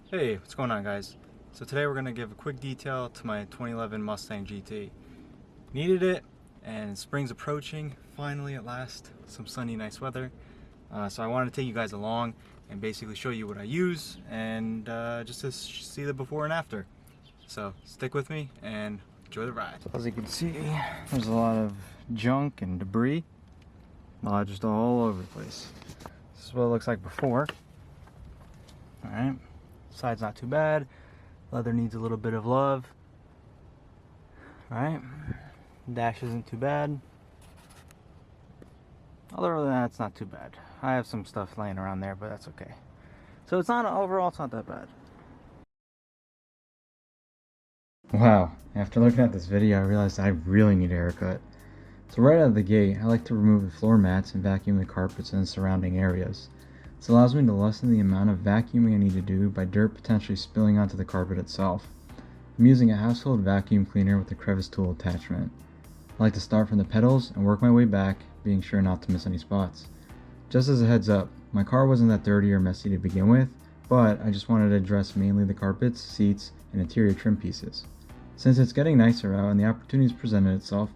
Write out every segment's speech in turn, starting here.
Hey, what's going on, guys? So today we're going to give a quick detail to my 2011 Mustang GT. Needed it, and spring's approaching, finally at last, some sunny, nice weather. So I wanted to take you guys along and basically show you what I use and just to see the before and after. So stick with me and enjoy the ride. So as you can see, there's a lot of junk and debris lodged all over the place. This is what it looks like before. Alright. Side's not too bad. Leather needs a little bit of love. Alright. Dash isn't too bad. Other than that, it's not too bad. I have some stuff laying around there, but that's okay. So it's not, overall, it's not that bad. Wow, after looking at this video, I realized I really need a haircut. So right out of the gate, I like to remove the floor mats and vacuum the carpets and the surrounding areas. This allows me to lessen the amount of vacuuming I need to do by dirt potentially spilling onto the carpet itself. I'm using a household vacuum cleaner with a crevice tool attachment. I like to start from the pedals and work my way back, being sure not to miss any spots. Just as a heads up, my car wasn't that dirty or messy to begin with, but I just wanted to address mainly the carpets, seats, and interior trim pieces. Since it's getting nicer out and the opportunity's presented itself,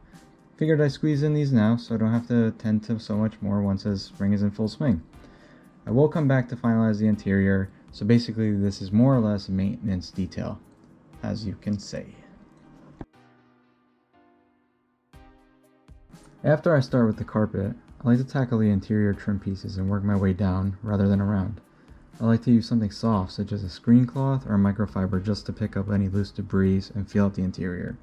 figured I'd squeeze in these now so I don't have to attend to so much more once as spring is in full swing. I will come back to finalize the interior, so basically this is more or less a maintenance detail, as you can say. After I start with the carpet, I like to tackle the interior trim pieces and work my way down rather than around. I like to use something soft such as a screen cloth or a microfiber just to pick up any loose debris and feel out the interior.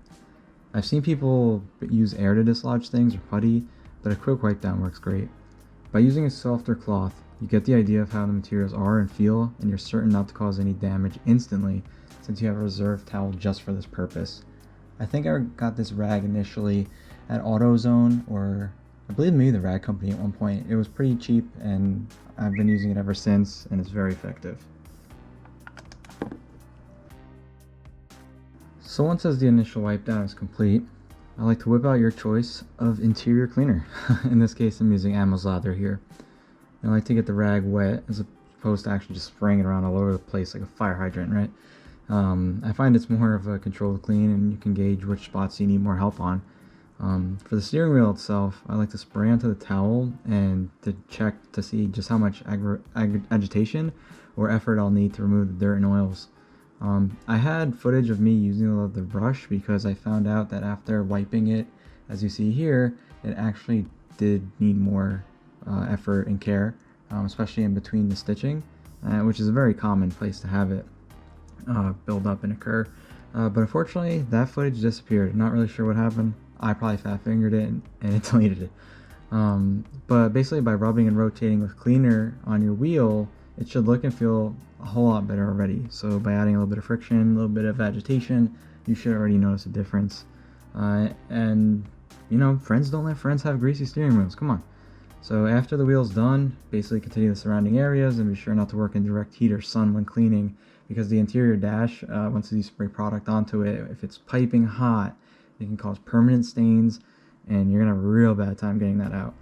I've seen people use air to dislodge things or putty, but a quick wipe down works great. By using a softer cloth, you get the idea of how the materials are and feel, and you're certain not to cause any damage instantly since you have a reserve towel just for this purpose. I think I got this rag initially at AutoZone, or I believe maybe the rag company at one point. It was pretty cheap and I've been using it ever since, and it's very effective. So once as the initial wipe down is complete, I like to whip out your choice of interior cleaner. In this case, I'm using Ammo's Lather here. I like to get the rag wet as opposed to actually just spraying it around all over the place like a fire hydrant, right? I find it's more of a controlled clean and you can gauge which spots you need more help on. For the steering wheel itself, I like to spray onto the towel and to check to see just how much agitation or effort I'll need to remove the dirt and oils. I had footage of me using the brush because I found out that after wiping it, as you see here, it actually did need more effort and care, especially in between the stitching, which is a very common place to have it build up and occur. But unfortunately, that footage disappeared. Not really sure what happened. I probably fat fingered it and it deleted it. But basically, by rubbing and rotating with cleaner on your wheel, it should look and feel a whole lot better already. So by adding a little bit of friction, a little bit of agitation, you should already notice a difference. And you know, friends don't let friends have greasy steering wheels. Come on. So after the wheel's done, basically continue the surrounding areas and be sure not to work in direct heat or sun when cleaning, because the interior dash, once you spray product onto it, if it's piping hot, it can cause permanent stains and you're gonna have a real bad time getting that out.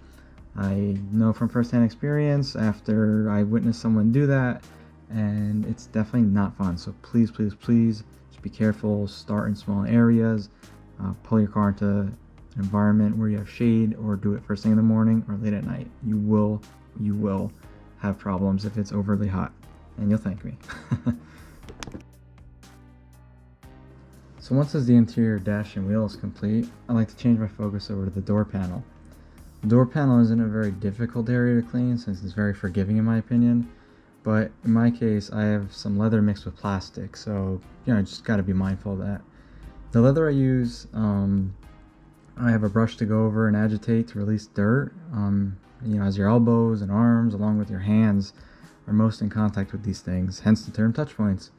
I know from firsthand experience after I witnessed someone do that, and it's definitely not fun. So please, please, please just be careful. Start in small areas. Pull your car into an environment where you have shade, or do it first thing in the morning or late at night. You will have problems if it's overly hot, and you'll thank me. So once as the interior dash and wheel is complete, I like to change my focus over to the door panel. The door panel isn't a very difficult area to clean since it's very forgiving in my opinion, but in my case I have some leather mixed with plastic, so you know, just got to be mindful of that. The leather I use, I have a brush to go over and agitate to release dirt, you know, as your elbows and arms along with your hands are most in contact with these things, hence the term touch points.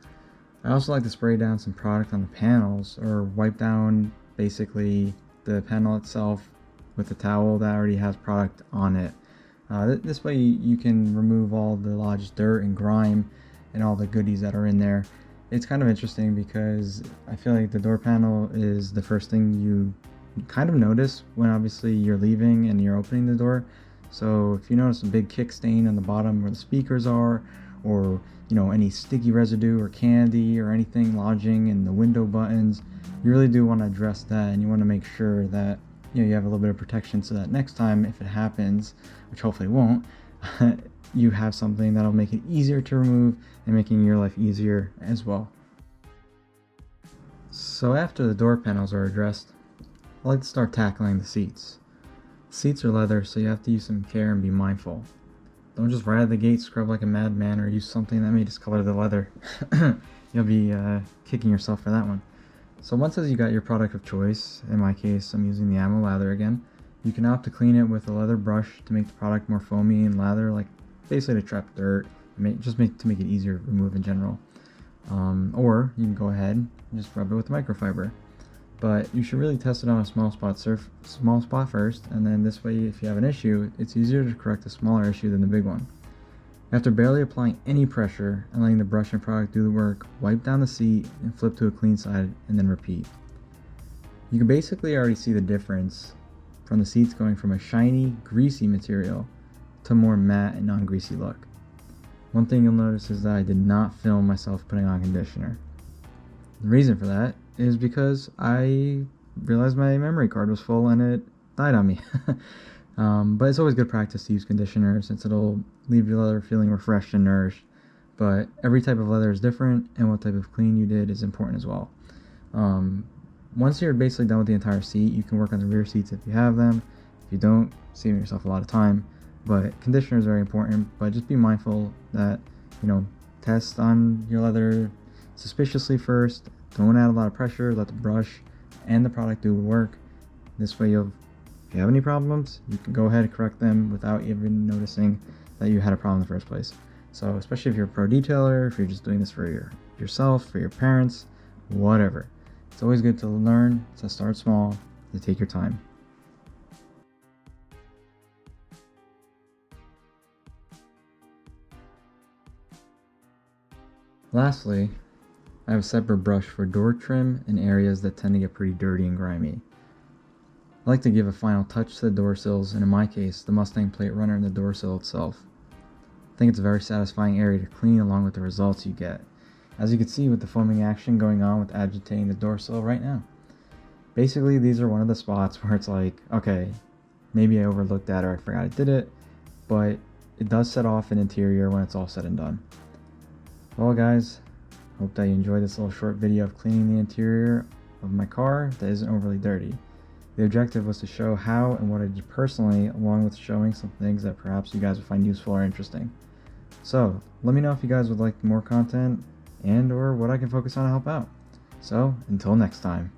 I also like to spray down some product on the panels, or wipe down basically the panel itself with a towel that already has product on it. This way you can remove all the lodged dirt and grime and all the goodies that are in there. It's kind of interesting because I feel like the door panel is the first thing you kind of notice when obviously you're leaving and you're opening the door. So if you notice a big kick stain on the bottom where the speakers are, or any sticky residue or candy or anything lodging in the window buttons. You really do want to address that, and you want to make sure that you have a little bit of protection so that next time if it happens, which hopefully it won't, you have something that'll make it easier to remove and making your life easier as well. So after the door panels are addressed, I like to start tackling the seats. The seats are leather, so you have to use some care and be mindful. Don't just right out of the gate scrub like a madman or use something that may discolor the leather. You'll be kicking yourself for that one. So once you got your product of choice, in my case I'm using the ammo lather again, you can opt to clean it with a leather brush to make the product more foamy and lather, like basically to trap dirt, to make it easier to remove in general. Or you can go ahead and just rub it with microfiber. But you should really test it on a small spot first, and then this way if you have an issue, it's easier to correct a smaller issue than the big one. After barely applying any pressure and letting the brush and product do the work, wipe down the seat and flip to a clean side and then repeat. You can basically already see the difference from the seats going from a shiny, greasy material to more matte and non-greasy look. One thing you'll notice is that I did not film myself putting on conditioner. The reason for that is because I realized my memory card was full and it died on me. But it's always good practice to use conditioner since it'll leave your leather feeling refreshed and nourished. But every type of leather is different, and what type of clean you did is important as well. Once you're basically done with the entire seat, you can work on the rear seats if you have them. If you don't, saving yourself a lot of time. But conditioner is very important, but just be mindful that, test on your leather suspiciously first. Don't add a lot of pressure, let the brush and the product do the work. This way if you have any problems, you can go ahead and correct them without even noticing that you had a problem in the first place. So especially if you're a pro detailer, if you're just doing this for yourself, for your parents, whatever. It's always good to learn, to start small, to take your time. Lastly, I have a separate brush for door trim in areas that tend to get pretty dirty and grimy. I like to give a final touch to the door sills, and in my case, the Mustang plate runner and the door sill itself. I think it's a very satisfying area to clean along with the results you get, as you can see with the foaming action going on with agitating the door sill right now. Basically, these are one of the spots where it's like, okay, maybe I overlooked that or I forgot I did it, but it does set off an interior when it's all said and done. Well guys, hope that you enjoyed this little short video of cleaning the interior of my car that isn't overly dirty. The objective was to show how and what I did personally, along with showing some things that perhaps you guys would find useful or interesting. So, let me know if you guys would like more content and or what I can focus on to help out. So, until next time.